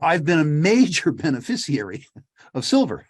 I've been a major beneficiary of silver,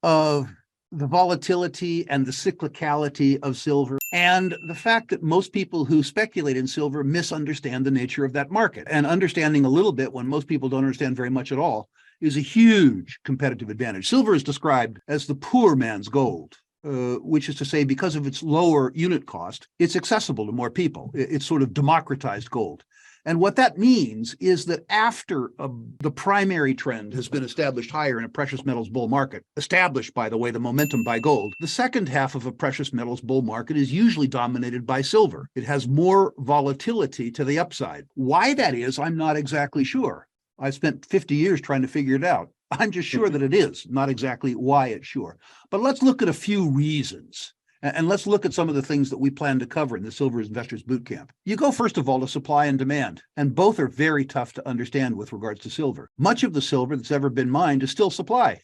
of the volatility and the cyclicality of silver, and the fact that most people who speculate in silver misunderstand the nature of that market. And understanding a little bit when most people don't understand very much at all is a huge competitive advantage. Silver is described as the poor man's gold. Which is to say, because of its lower unit cost, it's accessible to more people. It's sort of democratized gold. And what that means is that after the primary trend has been established higher in a precious metals bull market, established, by the way, the momentum by gold, the second half of a precious metals bull market is usually dominated by silver. It has more volatility to the upside. Why that is, I'm not exactly sure. I spent 50 years trying to figure it out. I'm just sure that it is, not exactly why it's sure. But let's look at a few reasons. And let's look at some of the things that we plan to cover in the Silver Investors Bootcamp. You go, first of all, to supply and demand, and both are very tough to understand with regards to silver. Much of the silver that's ever been mined is still supply.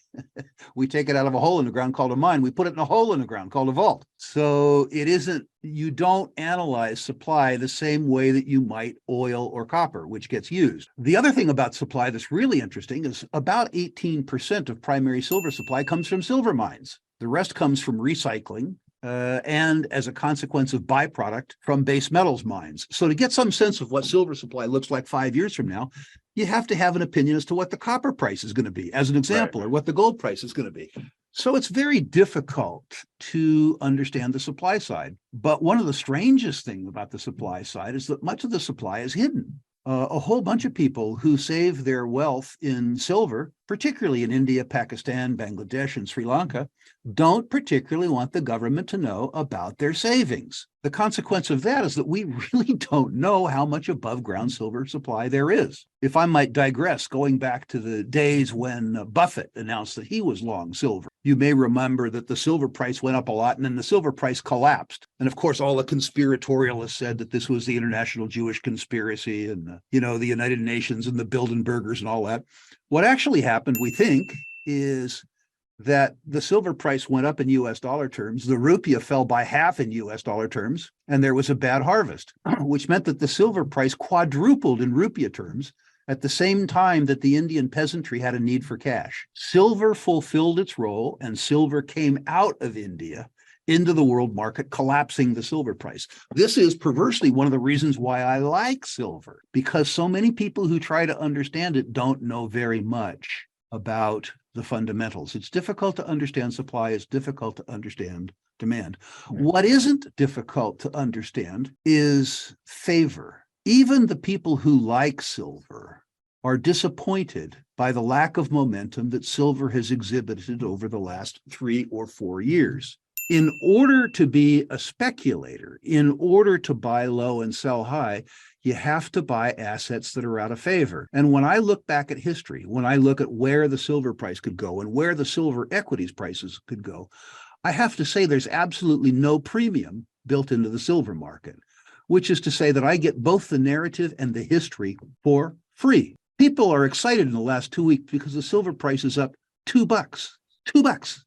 We take it out of a hole in the ground called a mine. We put it in a hole in the ground called a vault. So it isn't, you don't analyze supply the same way that you might oil or copper, which gets used. The other thing about supply that's really interesting is about 18% of primary silver supply comes from silver mines. The rest comes from recycling, and as a consequence of byproduct from base metals mines. So to get some sense of what silver supply looks like 5 years from now, you have to have an opinion as to what the copper price is going to be, as an example, right, or what the gold price is going to be. So it's very difficult to understand the supply side. But one of the strangest things about the supply side is that much of the supply is hidden. A whole bunch of people who save their wealth in silver, particularly in India, Pakistan, Bangladesh, and Sri Lanka, don't particularly want the government to know about their savings. The consequence of that is that we really don't know how much above ground silver supply there is. If I might digress, going back to the days when Buffett announced that he was long silver, you may remember that the silver price went up a lot and then the silver price collapsed. And of course, all the conspiratorialists said that this was the international Jewish conspiracy and, the United Nations and the Bilderbergers and all that. What actually happened, we think, is that the silver price went up in US dollar terms, the rupiah fell by half in US dollar terms, and there was a bad harvest, which meant that the silver price quadrupled in rupiah terms at the same time that the Indian peasantry had a need for cash. Silver fulfilled its role, and silver came out of India into the world market, collapsing the silver price. This is perversely one of the reasons why I like silver, because so many people who try to understand it don't know very much about the fundamentals. It's difficult to understand supply. It's difficult to understand demand. What isn't difficult to understand is favor. Even the people who like silver are disappointed by the lack of momentum that silver has exhibited over the last 3 or 4 years. In order to be a speculator, in order to buy low and sell high, you have to buy assets that are out of favor. And when I look back at history, when I look at where the silver price could go and where the silver equities prices could go, I have to say there's absolutely no premium built into the silver market, which is to say that I get both the narrative and the history for free. People are excited in the last 2 weeks because the silver price is up $2. $2.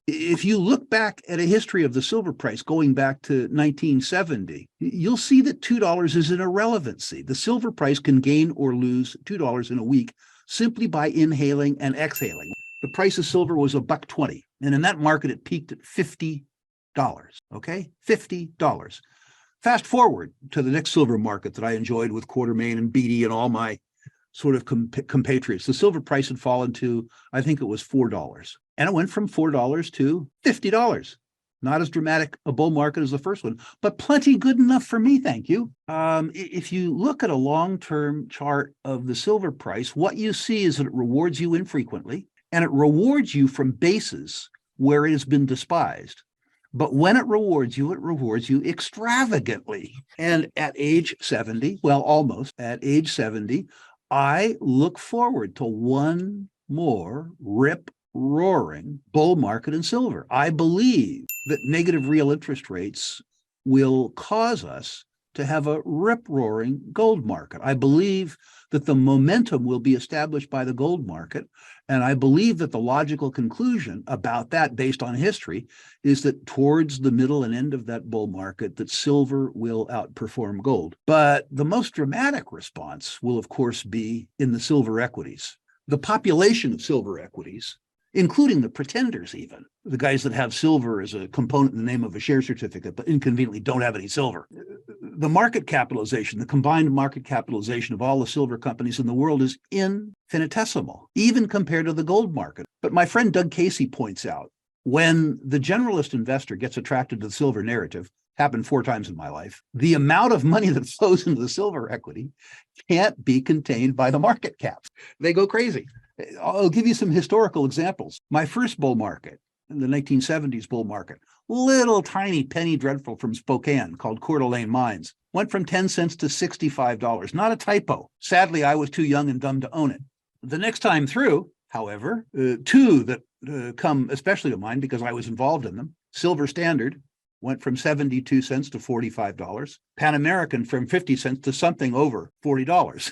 If you look back at a history of the silver price going back to 1970, you'll see that $2 is an irrelevancy. The silver price can gain or lose $2 in a week simply by inhaling and exhaling. The price of silver was $1.20, and in that market it peaked at $50. Okay, $50. Fast forward to the next silver market that I enjoyed with Quartermain and Beatty and all my sort of compatriots. The silver price had fallen to, I think it was $4. And it went from $4 to $50. Not as dramatic a bull market as the first one, but plenty good enough for me, thank you. If you look at a long-term chart of the silver price, what you see is that it rewards you infrequently, and it rewards you from bases where it has been despised. But when it rewards you extravagantly. And at age 70, well, almost at age 70, I look forward to one more rip-roaring bull market in silver. I believe that negative real interest rates will cause us to have a rip-roaring gold market. I believe that the momentum will be established by the gold market. And I believe that the logical conclusion about that, based on history, is that towards the middle and end of that bull market, that silver will outperform gold. But the most dramatic response will, of course, be in the silver equities. The population of silver equities, including the pretenders even, the guys that have silver as a component in the name of a share certificate, but inconveniently don't have any silver. The market capitalization, the combined market capitalization of all the silver companies in the world is infinitesimal, even compared to the gold market. But my friend Doug Casey points out, when the generalist investor gets attracted to the silver narrative, happened 4 times in my life, the amount of money that flows into the silver equity can't be contained by the market caps. They go crazy. I'll give you some historical examples. My first bull market, in the 1970s bull market, little tiny penny dreadful from Spokane called Coeur d'Alene Mines, went from 10 cents to $65. Not a typo. Sadly, I was too young and dumb to own it. The next time through, however, 2 that come especially to mind because I was involved in them. Silver Standard went from 72 cents to $45. Pan American from 50 cents to something over $40.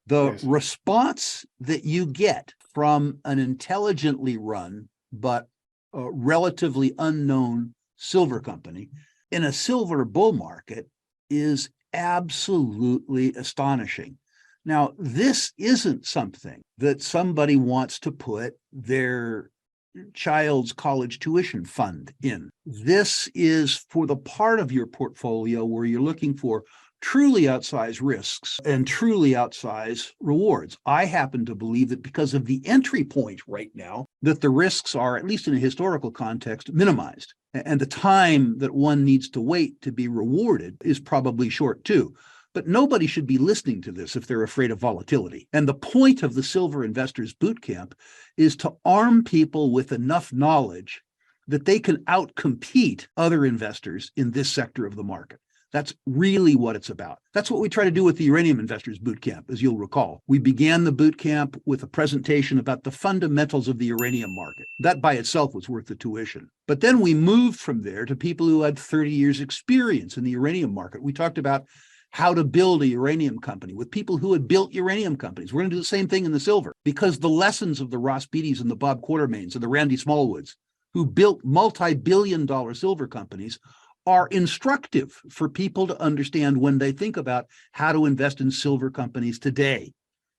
The Yes. response that you get from an intelligently run but relatively unknown silver company in a silver bull market is absolutely astonishing. Now, this isn't something that somebody wants to put their child's college tuition fund in. This is for the part of your portfolio where you're looking for truly outsized risks and truly outsized rewards. I happen to believe that because of the entry point right now, that the risks are, at least in a historical context, minimized. And the time that one needs to wait to be rewarded is probably short too. But nobody should be listening to this if they're afraid of volatility. And the point of the Silver Investors Bootcamp is to arm people with enough knowledge that they can outcompete other investors in this sector of the market. That's really what it's about. That's what we try to do with the Uranium Investors Bootcamp, as you'll recall. We began the bootcamp with a presentation about the fundamentals of the uranium market. That by itself was worth the tuition. But then we moved from there to people who had 30 years experience in the uranium market. We talked about how to build a uranium company with people who had built uranium companies. We're going to do the same thing in the silver, because the lessons of the Ross Beatties and the Bob Quartermains and the Randy Smallwoods, who built multi-billion-dollar silver companies, are instructive for people to understand when they think about how to invest in silver companies today.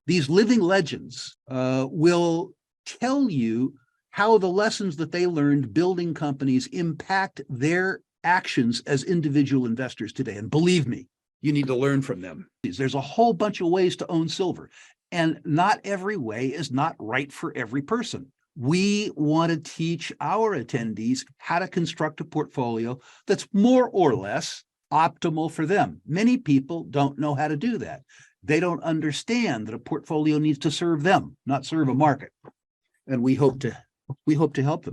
These living legends will tell you how the lessons that they learned building companies impact their actions as individual investors today. And believe me, you need to learn from them. There's a whole bunch of ways to own silver, and not every way is not right for every person. We want to teach our attendees how to construct a portfolio that's more or less optimal for them. Many people don't know how to do that. They don't understand that a portfolio needs to serve them, not serve a market. And we hope to help them.